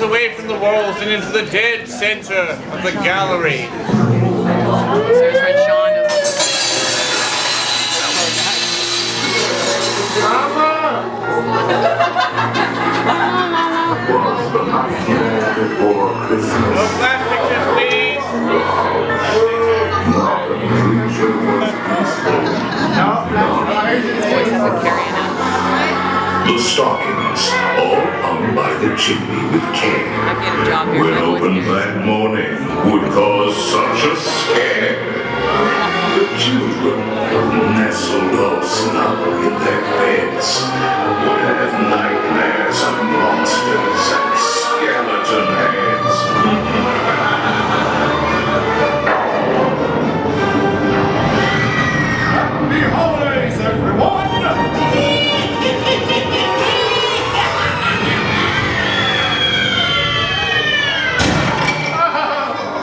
away from the walls and into the dead center of the gallery. So his friend Sean does. No flash pictures, please. His voice has a carrying it. The stockings, all hung by the chimney with care, I'm getting a job here. when My voice opened goes. that morning, would cause such a scare. The children, nestled all snug in their beds, would have nightmares of monsters and